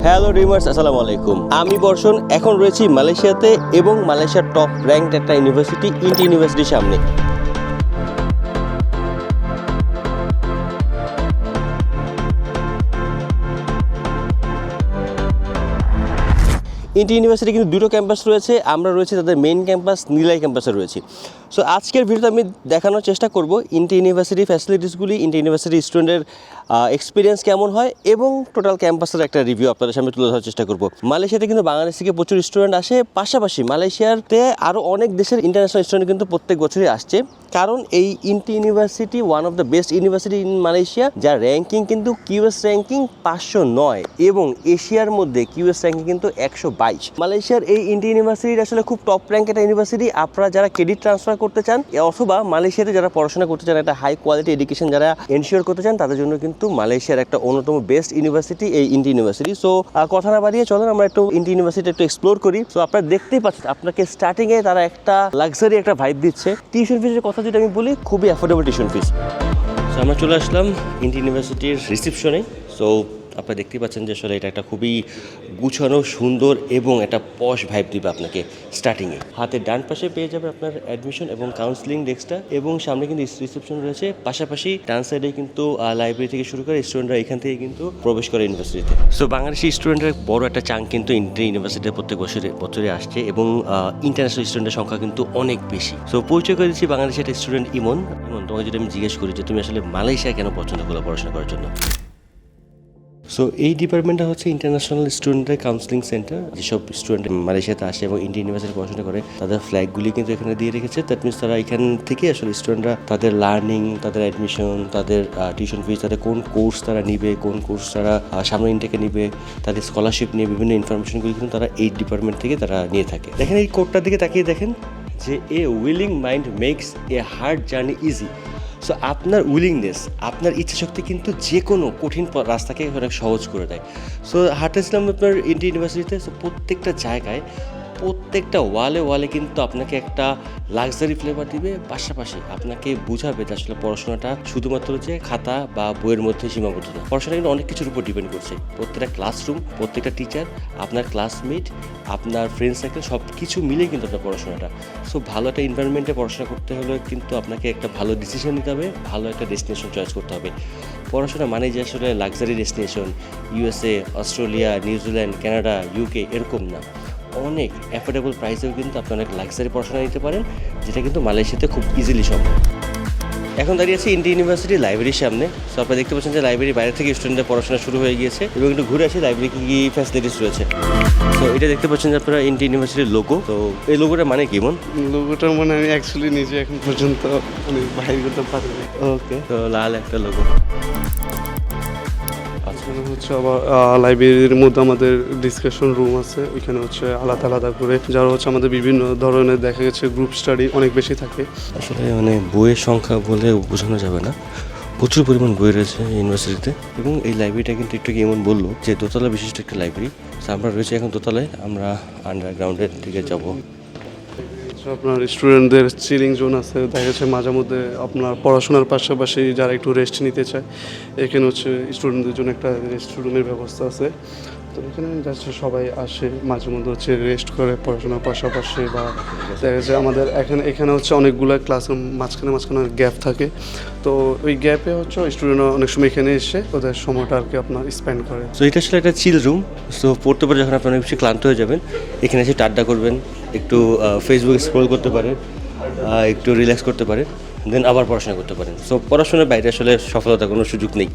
Hello dreamers, আসসালামু আলাইকুম। আমি বর্ষণ এখন রয়েছি মালয়েশিয়াতে এবং মালয়েশিয়ার টপ র্যাঙ্কড একটা ইউনিভার্সিটি ইন্টি ইউনিভার্সিটির সামনে। ইন্টি ইউনিভার্সিটি কিন্তু দুটো ক্যাম্পাস রয়েছে। আমরা রয়েছি তাদের মেইন ক্যাম্পাস নিলাই ক্যাম্পাসে রয়েছি। সো আজকের ভিডিওতে আমি দেখানোর চেষ্টা করব ইন্টি ইউনিভার্সিটি ফ্যাসিলিটিসগুলি, ইন্টি ইউনিভার্সিটি স্টুডেন্টের এক্সপিরিয়েন্স কেমন হয় এবং টোটাল ক্যাম্পাসের একটা রিভিউ আপনাদের সামনে তুলে ধরার চেষ্টা করব। মালয়েশিয়াতে কিন্তু বাংলাদেশ থেকে প্রচুর স্টুডেন্ট আসে, পাশাপাশি মালয়েশিয়াতে আরও অনেক দেশের ইন্টারন্যাশনাল স্টুডেন্ট কিন্তু প্রত্যেক বছরই আসছে, কারণ এই INTI university one of the best university in Malaysia, যার র্যাঙ্কিং কিন্তু কিউএস র্যাঙ্কিং 509 এবং এশিয়ার মধ্যে কিউএস র্যাঙ্কিং কিন্তু 122। মালয়েশিয়ার এই ইন্টি ইউনিভার্সিটি আসলে খুব টপ র্যাঙ্ক একটা ইউনিভার্সিটি। আপনারা যারা ক্রেডিট ট্রান্সফার করতে চান অথবা মালয়েশিয়াতে যারা পড়াশোনা করতে চান, একটা হাই কোয়ালিটি এডুকেশন যারা এনশিওর করতে চান, তাদের জন্য কিন্তু মালয়েশিয়ার একটা অন্যতম বেস্ট ইউনিভার্সিটি এই ইন্টি ইউনিভার্সিটি। সো কথা না বাড়িয়ে চলেন আমরা একটু ইন্টি ইউনিভার্সিটি একটু এক্সপ্লোর করি। সো আপনারা দেখতেই পাচ্ছেন, আপনাকে স্টার্টিংয়ে তারা একটা লাক্সারি একটা ভাইব দিচ্ছে। টিউশন ফিসের কথা যদি আমি বলি, খুবই অ্যাফোর্ডেবল টিউশন ফিস। সো আমরা চলে আসলাম ইন্টি ইউনিভার্সিটির রিসেপশনে। সো আপনারা দেখতেই পাচ্ছেন যে আসলে এটা একটা খুবই গুছানো, সুন্দর এবং একটা পশ ভাইব দিবে আপনাকে স্টার্টিংয়ে। হাতের ডান পাশে পেয়ে যাবে আপনার অ্যাডমিশন এবং কাউন্সিলিং ডেস্কটা, এবং সামনে কিন্তু রিসেপশন রয়েছে। পাশাপাশি ডান সাইডে কিন্তু লাইব্রেরি থেকে শুরু করে স্টুডেন্টরা এখান থেকে কিন্তু প্রবেশ করে ইউনিভার্সিটিতে। সো বাংলাদেশি স্টুডেন্টের বড় একটা চাঙ্ক কিন্তু ইন্টি ইউনিভার্সিটিতে প্রত্যেক বছরে আসছে এবং ইন্টারন্যাশনাল স্টুডেন্টের সংখ্যা কিন্তু অনেক বেশি। সো পরিচয় করে দিচ্ছি বাংলাদেশের একটা স্টুডেন্ট ইমন। তোমাকে যদি আমি জিজ্ঞেস করি যে তুমি আসলে মালয়েশিয়া কেন পছন্দ করলে পড়াশোনা করার জন্য? সো এই ডিপার্টমেন্টটা হচ্ছে ইন্টারন্যাশনাল স্টুডেন্টের কাউন্সিলিং সেন্টার। যেসব স্টুডেন্ট মালয়েশিয়াতে আসে এবং ইন্ডিয়ান ইউনিভার্সিটি পড়াশোনা করে, তাদের ফ্ল্যাগগুলি কিন্তু এখানে দিয়ে রেখেছে। দ্যাট মিনস তারা এখান থেকে আসলে স্টুডেন্টরা তাদের লার্নিং, তাদের অ্যাডমিশন, তাদের টিউশন ফিস, তাদের কোন কোর্স তারা নিবে, কোন কোর্স তারা সামনে ইনটেকে নিবে, তাদের স্কলারশিপ নিয়ে বিভিন্ন ইনফরমেশনগুলি কিন্তু তারা এই ডিপার্টমেন্ট থেকে তারা নিয়ে থাকে। দেখেন এই কোডটার দিকে তাকিয়ে দেখেন যে a willing mind makes a hard journey easy. So আপনার উইলিংনেস, আপনার ইচ্ছাশক্তি কিন্তু যে কোনো কঠিন রাস্তাকে অনেক সহজ করে দেয়। সো হাঁটেছিলাম আপনার ইন্টি ইউনিভার্সিটিতে। সো প্রত্যেকটা জায়গায়, প্রত্যেকটা ওয়ালে কিন্তু আপনাকে একটা লাক্সারি ফ্লেভার দিবে, পাশাপাশি আপনাকে বোঝাবে যে আসলে পড়াশোনাটা শুধুমাত্র যে খাতা বা বইয়ের মধ্যে সীমাবদ্ধ না। পড়াশোনা কিন্তু অনেক কিছুর উপর ডিপেন্ড করছে। প্রত্যেকটা ক্লাসরুম, প্রত্যেকটা টিচার, আপনার ক্লাসমেট, আপনার ফ্রেন্ড সার্কেল, সব কিছু মিলে কিন্তু আপনার পড়াশোনাটা। সো ভালো একটা এনভায়রনমেন্টে পড়াশোনা করতে হলে কিন্তু আপনাকে একটা ভালো ডিসিশন নিতে হবে, ভালো একটা ডেস্টিনেশন চয়েস করতে হবে। পড়াশোনা মানে যে আসলে luxury destination USA, Australia, New Zealand, Canada, UK এরকম না। অনেক অ্যাফোর্ডেবল প্রাইসেও কিন্তু আপনি অনেক লাক্সারি পড়াশোনা নিতে পারেন, যেটা কিন্তু মালয়েশিয়াতে খুব ইজিলি সম্ভব। এখন দাঁড়িয়ে আছি ইন্টি ইউনিভার্সিটি লাইব্রেরির সামনে। সো আপনারা দেখতে পাচ্ছেন যে লাইব্রেরির বাইরে থেকে স্টুডেন্টদের পড়াশোনা শুরু হয়ে গিয়েছে এবং একটু ঘুরে আসি লাইব্রেরি কী কী ফ্যাসিলিটিস রয়েছে। তো এটা দেখতে পাচ্ছেন যে আপনারা ইন্টি ইউনিভার্সিটির লোগো। তো এই লোগোটা মানে কেমন? লোগোটার মানে আমি অ্যাকচুয়ালি নিজে এখন পর্যন্ত আমি বাইর করতে পারিনি। ওকে, তো লাল একটা লোগো। এখানে হচ্ছে আবার লাইব্রেরির মধ্যে আমাদের ডিসকাশন রুম আছে, ওইখানে হচ্ছে আলাদা আলাদা করে যারা হচ্ছে আমাদের বিভিন্ন ধরনের দেখা গেছে গ্রুপ স্টাডি অনেক বেশি থাকে। আসলে মানে বইয়ের সংখ্যা বলে বোঝানো যাবে না, প্রচুর পরিমাণ বই রয়েছে ইউনিভার্সিটিতে। এবং এই লাইব্রেরিটা কিন্তু একটু এমন বললো যে দোতলা বিশিষ্ট একটা লাইব্রেরি। আমরা রয়েছে এখন দোতলায়, আমরা আন্ডারগ্রাউন্ডের দিকে যাব। আপনার স্টুডেন্টদের চিলিং জোন আছে, দেখা যাচ্ছে মাঝে মধ্যে আপনার পড়াশোনার পাশাপাশি যারা একটু রেস্ট নিতে চায়, এখানে হচ্ছে স্টুডেন্টদের জন্য একটা রেস্ট রুমের ব্যবস্থা আছে। তো এখানে যাচ্ছে সবাই আসে, মাঝে মধ্যে হচ্ছে রেস্ট করে পড়াশোনার পাশাপাশি, বা দেখা যাচ্ছে আমাদের এখানে হচ্ছে অনেকগুলো ক্লাসরুম মাঝখানে গ্যাপ থাকে। তো ওই গ্যাপে হচ্ছে স্টুডেন্টরা অনেক সময় এখানে এসে ওদের সময়টা আর কি আপনার স্পেন্ড করে। সো এটা আসলে একটা চিল রুম। সো পড়তে পড়ে যখন আপনি অনেক বেশি ক্লান্ত হয়ে যাবেন, এখানে এসে আড্ডা করবেন, একটু ফেসবুক স্ক্রল করতে পারেন, একটু রিল্যাক্স করতে পারেন, দেন আবার পড়াশোনা করতে পারেন। সো পড়াশোনার বাইরে আসলে সফলতার কোনো সুযোগ নেই।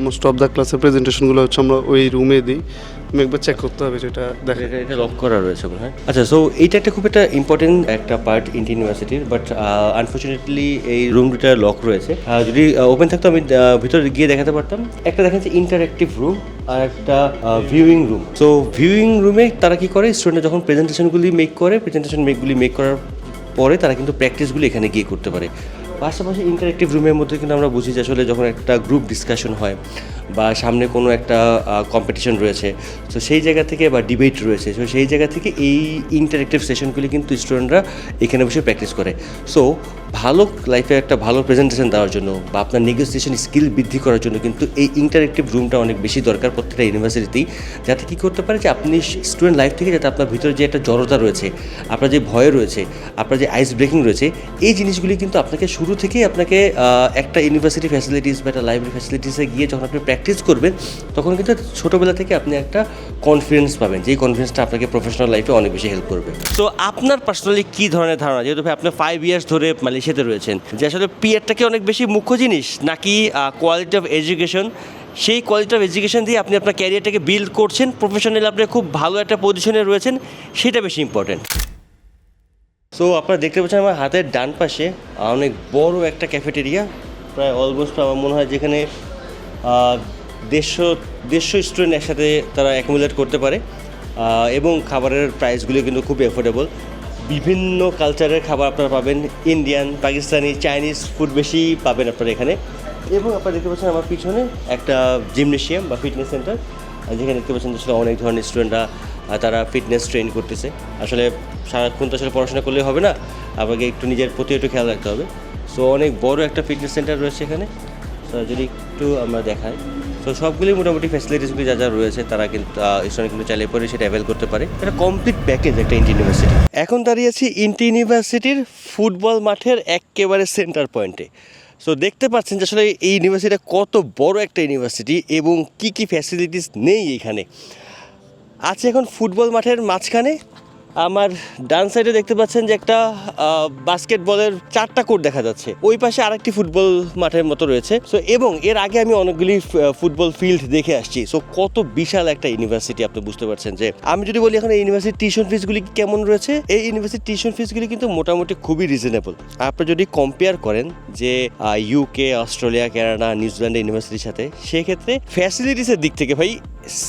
মোস্ট অফ দ্য ক্লাসের প্রেজেন্টেশনগুলো হচ্ছে আমরা ওই রুমে দিই। আমি একবার চেক করতে হবে যেটা দেখা এটা লক করা রয়েছে মনে হয়। আচ্ছা, সো এইটা একটা খুব একটা ইম্পর্টেন্ট একটা পার্ট ইন্টি ইউনিভার্সিটির, বাট আনফর্চুনেটলি এই রুম দুটা লক রয়েছে। যদি ওপেন থাকতো আমি ভিতরে গিয়ে দেখাতে পারতাম। একটা দেখেন যে ইন্টারঅ্যাক্টিভ রুম আর একটা ভিউইং রুম। সো ভিউইং রুমে তারা কি করে, স্টুডেন্টরা যখন প্রেজেন্টেশনগুলি মেক করার পরে তারা কিন্তু প্র্যাকটিসগুলি এখানে গিয়ে করতে পারে। পাশাপাশি ইন্টারেক্টিভ রুমের মধ্যে কিন্তু আমরা বুঝি যে আসলে যখন একটা গ্রুপ ডিসকাশন হয় বা সামনে কোনো একটা কম্পিটিশন রয়েছে, তো সেই জায়গা থেকে বা ডিবেট রয়েছে, তো সেই জায়গা থেকে এই ইন্টারেক্টিভ সেশনগুলি কিন্তু স্টুডেন্টরা এখানে বসে প্র্যাকটিস করে। সো ভালো লাইফে একটা ভালো প্রেজেন্টেশন দেওয়ার জন্য বা আপনার নেগোসিয়েশন স্কিল বৃদ্ধি করার জন্য কিন্তু এই ইন্টারেক্টিভ রুমটা অনেক বেশি দরকার প্রত্যেকটা ইউনিভার্সিটিতেই, যাতে কী করতে পারে যে আপনি স্টুডেন্ট লাইফ থেকে যাতে আপনার ভিতরে যে একটা জড়তা রয়েছে, আপনার যে ভয় রয়েছে, আপনার যে আইস ব্রেকিং রয়েছে, এই জিনিসগুলি কিন্তু আপনাকে শুরু থেকেই আপনাকে একটা ইউনিভার্সিটি ফ্যাসিলিটিস বা একটা লাইব্রেরি ফ্যাসিলিটিসে গিয়ে যখন আপনি প্র্যাকটিস করবেন তখন কিন্তু ছোটোবেলা থেকে আপনি একটা কনফিডেন্স পাবেন, যেই কনফিডেন্সটা আপনাকে প্রফেশনাল লাইফে অনেক বেশি হেল্প করবে। তো আপনার পার্সোনালি কী ধরনের ধারণা, যেহেতু ভাই আপনি 5 ইয়ার্স ধরে মালয়েশিয়াতে রয়েছেন, যে আসলে পিয়ারটাকে অনেক বেশি মুখ্য জিনিস নাকি কোয়ালিটি অফ এডুকেশন, সেই কোয়ালিটি অফ এডুকেশন দিয়ে আপনি আপনার ক্যারিয়ারটাকে বিল্ড করছেন, প্রফেশনালি আপনি খুব ভালো একটা পজিশনে রয়েছেন, সেটা বেশি ইম্পর্টেন্ট। সো আপনারা দেখতে পাচ্ছেন আমার হাতের ডান পাশে অনেক বড় একটা ক্যাফেটেরিয়া, প্রায় অলমোস্ট আমার মনে হয় যেখানে 150 স্টুডেন্ট একসাথে তারা অ্যাকুমুলেট করতে পারে, এবং খাবারের প্রাইসগুলো কিন্তু খুব অ্যাফোর্ডেবল। বিভিন্ন কালচারের খাবার আপনারা পাবেন, ইন্ডিয়ান, পাকিস্তানি, চাইনিজ ফুড বেশি পাবেন আপনারা এখানে। এবং আপনারা দেখতে পাচ্ছেন আমার পিছনে একটা জিমনেশিয়াম বা ফিটনেস সেন্টার, যেখানে দেখতে পাচ্ছেন আসলে অনেক ধরনের স্টুডেন্টরা তারা ফিটনেস ট্রেন করতেছে। আসলে সারাক্ষণ তো আসলে পড়াশোনা করলে হবে না, আপনাকে একটু নিজের প্রতি একটু খেয়াল রাখতে হবে। সো অনেক বড় একটা ফিটনেস সেন্টার রয়েছে এখানে। সো যদি একটু আমরা দেখাই, তো সবগুলি মোটামুটি ফ্যাসিলিটিসগুলি যা যা রয়েছে তারা কিন্তু স্টুডেন্ট কিন্তু চাইলে পরে সেটা অ্যাভেল করতে পারে। এটা কমপ্লিট প্যাকেজ একটা ইন্টি ইউনিভার্সিটি। এখন দাঁড়িয়ে আছি ইন্টি ইউনিভার্সিটির ফুটবল মাঠের একেবারে সেন্টার পয়েন্টে। সো দেখতে পাচ্ছেন যে আসলে এই ইউনিভার্সিটিটা কত বড় একটা ইউনিভার্সিটি এবং কি কি ফ্যাসিলিটিস নেই এখানে। আছে এখন ফুটবল মাঠের মাঝখানে। আমার ডান সাইডে দেখতে পাচ্ছেন যে একটা বাস্কেটবলের 4টা কোর্ট দেখা যাচ্ছে, ওই পাশে আরেকটি ফুটবল মাঠের মতো রয়েছে। সো এবং এর আগে আমি অনেকগুলি ফুটবল ফিল্ড দেখে আসছি। সো কত বিশাল একটা ইউনিভার্সিটি আপনি বুঝতে পারছেন। যে আমি যদি বলি এখন এই ইউনিভার্সিটির টিউশন ফিসগুলি কেমন রয়েছে, এই ইউনিভার্সিটির টিউশন ফিসগুলি কিন্তু মোটামুটি খুবই রিজনেবল। আপনি যদি কম্পেয়ার করেন যে ইউকে, অস্ট্রেলিয়া, কানাডা, নিউজিল্যান্ডের ইউনিভার্সিটির সাথে, সেক্ষেত্রে ফ্যাসিলিটিসের দিক থেকে ভাই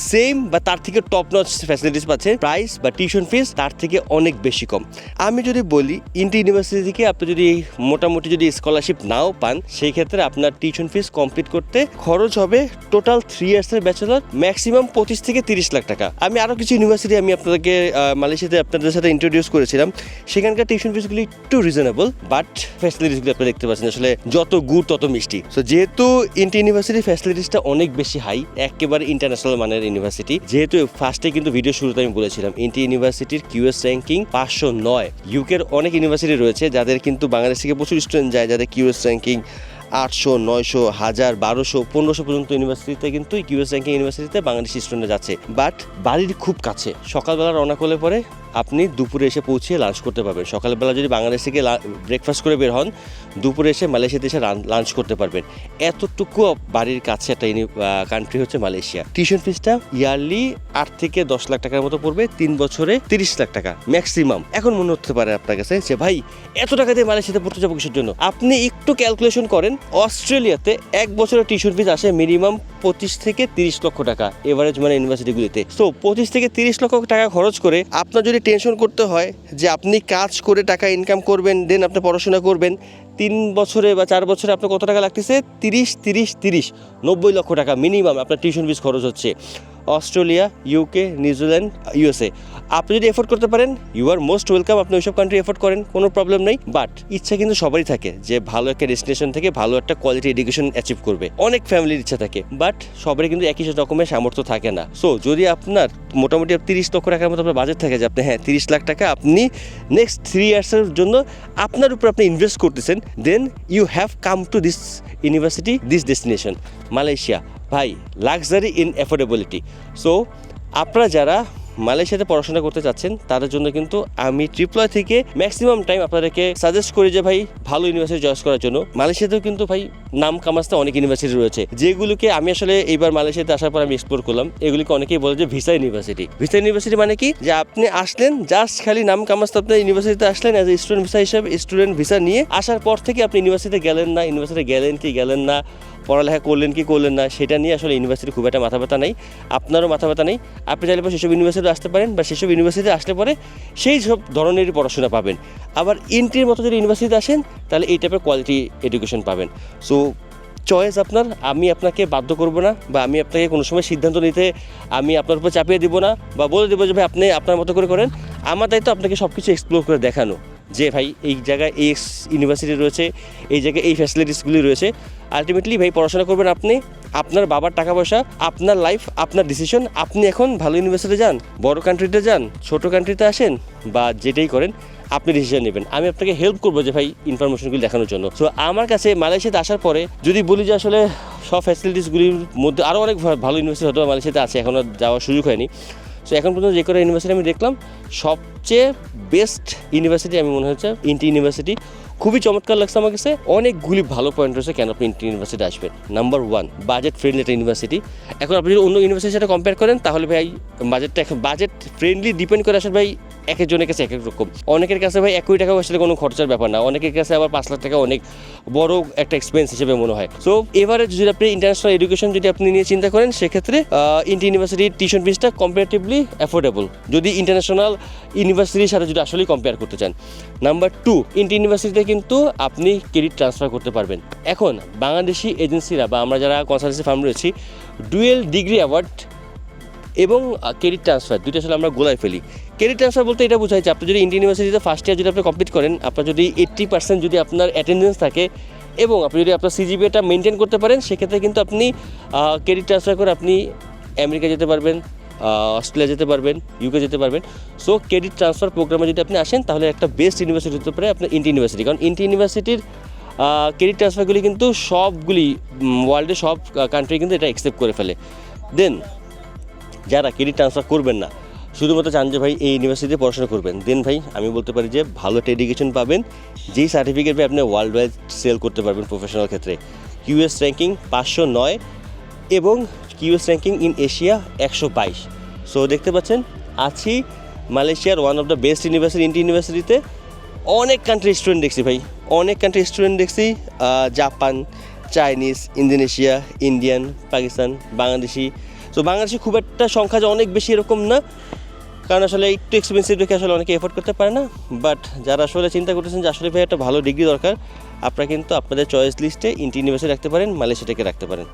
সেম বা তার থেকে টপ নচ ফ্যাসিলিটিস পাচ্ছেন। প্রাইস বা টিউশন ফিস তার থেকে অনেক বেশি কম। আমি যদি বলি ইন্টি ইউনিভার্সিটি থেকে আপনি যদি মোটামুটি যদি স্কলারশিপ নাও পান, সেই ক্ষেত্রে আপনার টিউশন ফিস কমপ্লিট করতে খরচ হবে টোটাল 3 ইয়ার্সের ব্যাচেলর ম্যাক্সিমাম 25 থেকে 30 লাখ টাকা। আমি আরও কিছু ইউনিভার্সিটি আমি আপনাদেরকে মালয়েশিয়াতে আপনাদের সাথে ইন্ট্রোডিউস করেছিলাম, সেখানকার টিউশন ফিসগুলি একটু রিজনেবল, বাট ফ্যাসিলিটিসগুলি আপনি দেখতে পাচ্ছেন আসলে যত গুড় তত মিষ্টি। সো যেহেতু ইন্টি ইউনিভার্সিটির ফ্যাসিলিটিসটা অনেক বেশি হাই, একেবারে ইন্টারন্যাশনাল মানের ইউনিভার্সিটি, যেহেতু ফার্স্টে কিন্তু ভিডিও শুরুতে আমি বলেছিলাম ইন্টি ইউনিভার্সিটির কিউএস র্যাঙ্কিং 509। ইউকের অনেক ইউনিভার্সিটি রয়েছে যাদের কিন্তু বাংলাদেশ থেকে প্রচুর স্টুডেন্ট যায়, যাদের কিউএস র্যাঙ্কিং 800, 900, 1000, 1200, 1500 পর্যন্ত ইউনিভার্সিটিতে কিন্তু কিউএস র্যাঙ্কিং ইউনিভার্সিটিতে বাংলাদেশি স্টুডেন্ট যাচ্ছে। বাট বাড়ির খুব কাছে, সকালবেলা রওনা করলে পরে আপনি দুপুরে এসে পৌঁছিয়ে লাঞ্চ করতে পারবেন। সকালবেলা যদি বাংলাদেশ থেকে ব্রেকফাস্ট করে বের হন, দুপুরে এসে মালয়েশিয়াতে এসে লাঞ্চ করতে পারবেন। এতটুকু বাড়ির কাছে একটা কান্ট্রি হচ্ছে মালয়েশিয়া। টিউশন ফিসটা ইয়ারলি 8 থেকে 10 লাখ টাকার মতো পড়বে, 3 বছরে 30 লাখ টাকা ম্যাক্সিমাম। এখন মনে হতে পারে আপনার কাছে যে ভাই এত টাকা দিয়ে মালয়েশিয়াতে পড়তে যাবো কিসের জন্য? আপনি একটু ক্যালকুলেশন করেন, অস্ট্রেলিয়াতে 1 বছরের টিউশন ফিস আসে মিনিমাম 25 থেকে 30 লক্ষ টাকা এভারেজ মানে ইউনিভার্সিটিগুলিতে। সো 25 থেকে 30 লক্ষ টাকা খরচ করে আপনার যদি টেনশন করতে হয় যে আপনি কাজ করে টাকা ইনকাম করবেন, দেন আপনি পড়াশোনা করবেন, 3 বছরে বা 4 বছরে আপনার কত টাকা লাগতেছে? 90 লক্ষ টাকা মিনিমাম আপনার টিউশন ফিস খরচ হচ্ছে। অস্ট্রেলিয়া, ইউকে, নিউজিল্যান্ড, ইউএসএ আপনি যদি এফোর্ড করতে পারেন, ইউ আর মোস্ট ওয়েলকাম। আপনি ওইসব কান্ট্রি এফোর্ড করেন, কোনো প্রবলেম নেই। বাট ইচ্ছা কিন্তু সবারই থাকে যে ভালো একটা ডেস্টিনেশন থেকে ভালো একটা কোয়ালিটি এডুকেশন অ্যাচিভ করবে। অনেক ফ্যামিলির ইচ্ছা থাকে, বাট সবারই কিন্তু একই রকমের সামর্থ্য থাকে না। সো যদি আপনার মোটামুটি 30 লক্ষ টাকার মতো আপনার বাজেট থাকে, যে আপনি 30 লাখ টাকা আপনি নেক্সট 3 ইয়ার্সের জন্য আপনার উপর আপনি ইনভেস্ট করতেছেন, then you have come to this university, this destination Malaysia. ভাই লাক্সারি ইন অ্যাফোর্ডেবিলিটি। সো আপনারা যারা মালয়েশিয়াতে পড়াশোনা করতে চাচ্ছেন তাদের জন্য কিন্তু আমি ট্রিপলয় থেকে ম্যাক্সিমাম টাইম আপনাদেরকে সাজেস্ট করি যে ভাই ভালো ইউনিভার্সিটি চয়েস করার জন্য। মালয়েশিয়াতেও কিন্তু ভাই নাম কামাস্তে অনেক ইউনিভার্সিটি রয়েছে, যেগুলোকে আমি আসলে এইবার মালয়েশিয়াতে আসার পর আমি এক্সপ্লোর করলাম। এগুলিকে অনেকেই বলে যে ভিসা ইউনিভার্সিটি। ভিসা ইউনিভার্সিটি মানে কি, যে আপনি আসলেন জাস্ট খালি নাম কামাস্তে আপনার ইউনিভার্সিটিতে আসলেন অ্যাজ এ স্টুডেন্ট ভিসা হিসেবে, স্টুডেন্ট ভিসা নিয়ে আসার পর থেকে আপনি ইউনিভার্সিটিতে গেলেন না, ইউনিভার্সিটিতে গেলেন কি গেলেন না, পড়ালেখা করলেন কি করলেন না, সেটা নিয়ে আসলে ইউনিভার্সিটি খুব একটা মাথা ব্যথা নেই, আপনারও মাথা ব্যথা নেই। আপনি চাইলে সেসব ইউনিভার্সিটিতে আসতে পারেন বা সেসব ইউনিভার্সিটিতে আসলে পরে সেই সব ধরনেরই পড়াশোনা পাবেন। আবার ইন্টির মতো যদি ইউনিভার্সিটিতে আসেন তাহলে এই টাইপের কোয়ালিটি এডুকেশন পাবেন। সো চয়েস আপনার, আমি আপনাকে বাধ্য করব না বা আমি আপনাকে কোনো সময় সিদ্ধান্ত নিতে আমি আপনার উপর চাপিয়ে দিব না বা বলে দেবো যে ভাই আপনি আপনার মতো করে করেন। আমার দায়িত্ব আপনাকে সব কিছু এক্সপ্লোর করে দেখানো যে ভাই এই জায়গায় এই ইউনিভার্সিটি রয়েছে, এই জায়গায় এই ফ্যাসিলিটিসগুলি রয়েছে। আলটিমেটলি ভাই পড়াশোনা করবেন আপনি, আপনার বাবার টাকা পয়সা, আপনার লাইফ, আপনার ডিসিশন। আপনি এখন ভালো ইউনিভার্সিটি যান, বড় কান্ট্রিতে যান, ছোট কান্ট্রিতে আসেন, বা যেটাই করেন আপনি ডিসিশন নেবেন। আমি আপনাকে হেল্প করবো যে ভাই ইনফরমেশনগুলি দেখানোর জন্য। সো আমার কাছে মালয়েশিয়াতে আসার পরে যদি বলি যে আসলে সব ফ্যাসিলিটিসগুলির মধ্যে আরও অনেক ভালো ইউনিভার্সিটি হয়তো মালয়েশিয়াতে আছে, এখনও যাওয়ার সুযোগ হয়নি। সো এখন পর্যন্ত যে কোনো ইউনিভার্সিটি আমি দেখলাম, সবচেয়ে বেস্ট ইউনিভার্সিটি আমি মনে হচ্ছে ইন্টি ইউনিভার্সিটি। খুবই চমৎকার লাগছে আমার কাছে। অনেকগুলি ভালো পয়েন্ট রয়েছে কেন আপনি ইন্টি ইউনিভার্সিটি আসবেন। নাম্বার 1, বাজেট ফ্রেন্ডলি একটা ইউনিভার্সিটি। এখন আপনি যদি অন্য ইউনিভার্সিটির সাথে কম্পেয়ার করেন তাহলে ভাই বাজেটটা এখন বাজেট ফ্রেন্ডলি ডিপেন্ড করে আসলে ভাই এক একজনের কাছে এক এক রকম। অনেকের কাছে ভাই 1 কোটি টাকাও আসলে কোনো খরচার ব্যাপার না, অনেকের কাছে আবার 5 লাখ টাকা অনেক বড় একটা এক্সপেন্স হিসেবে মনে হয়। সো এবারে যদি আপনি ইন্টারন্যাশনাল এডুকেশন যদি আপনি নিয়ে চিন্তা করেন, সেক্ষেত্রে ইন্টি ইউনিভার্সিটির টিউশন ফিসটা কম্পারেটিভলি অ্যাফোর্ডেবল যদি ইন্টারন্যাশনাল ইউনিভার্সিটির সাথে যদি আসলেই কম্পেয়ার করতে চান। নাম্বার 2, ইন্টি ইউনিভার্সিটিতে কিন্তু আপনি ক্রেডিট ট্রান্সফার করতে পারবেন। এখন বাংলাদেশি এজেন্সিরা বা আমরা যারা কনসালটেন্সি ফার্ম রয়েছি, ডুয়েল ডিগ্রি অ্যাওয়ার্ড এবং ক্রেডিট ট্রান্সফার দুইটা আসলে আমরা গোলায় ফেলি। ক্রেডিট ট্রান্সফার বলতে এটা বোঝায় যে আপনি যদি ইন্ডিয়ান ইউনিভার্সিটিতে ফার্স্ট ইয়ার যদি আপনি কমপ্লিট করেন, আপনার যদি 80% যদি আপনার অ্যাটেন্ডেন্স থাকে এবং আপনি যদি আপনার সিজিপিএটা মেনটেন করতে পারেন, সেক্ষেত্রে কিন্তু আপনি ক্রেডিট ট্রান্সফার করে আপনি আমেরিকা যেতে পারবেন, অস্ট্রেলিয়া যেতে পারবেন, ইউকে যেতে পারবেন। সো ক্রেডিট ট্রান্সফার প্রোগ্রামে যদি আপনি আসেন তাহলে একটা বেস্ট ইউনিভার্সিটি হতে পারে আপনার ইন্টি ইউনিভার্সিটি। কারণ ইন্টি ইউনিভার্সিটির ক্রেডিট ট্রান্সফারগুলি কিন্তু সবগুলি ওয়ার্ল্ডের সব কান্ট্রি কিন্তু এটা অ্যাকসেপ্ট করে ফেলে। দেন যারা ক্রেডিট ট্রান্সফার করবেন না, শুধুমাত্র চান যে ভাই এই ইউনিভার্সিটিতে পড়াশোনা করবেন, দেন ভাই আমি বলতে পারি যে ভালো একটা এডুকেশন পাবেন, যেই সার্টিফিকেট আপনি ওয়ার্ল্ড ওয়াইড সেল করতে পারবেন প্রফেশনাল ক্ষেত্রে। কিউএস র্যাঙ্কিং 509 এবং QS ranking in Asia 122। So দেখতে পাচ্ছেন আছি মালয়েশিয়ার one of the best university INTI ইউনিভার্সিটিতে। অনেক কান্ট্রির স্টুডেন্ট দেখছি ভাই, অনেক কান্ট্রির স্টুডেন্ট দেখছি, Japan, Chinese, Indonesia, Indian, Pakistan, Bangladeshi. So বাংলাদেশে খুব একটা সংখ্যা যে অনেক বেশি এরকম না, কারণ আসলে একটু এক্সপেন্সিভ দেখে আসলে অনেকে এফোর্ড করতে পারে না। বাট যারা আসলে চিন্তা করতেছেন যে আসলে ভাই একটা ভালো ডিগ্রি দরকার, আপনারা কিন্তু আপনাদের চয়েস লিস্টে ইন্টি ইউনিভার্সিটি রাখতে পারেন, মালয়েশিয়াটাকে রাখতে পারেন।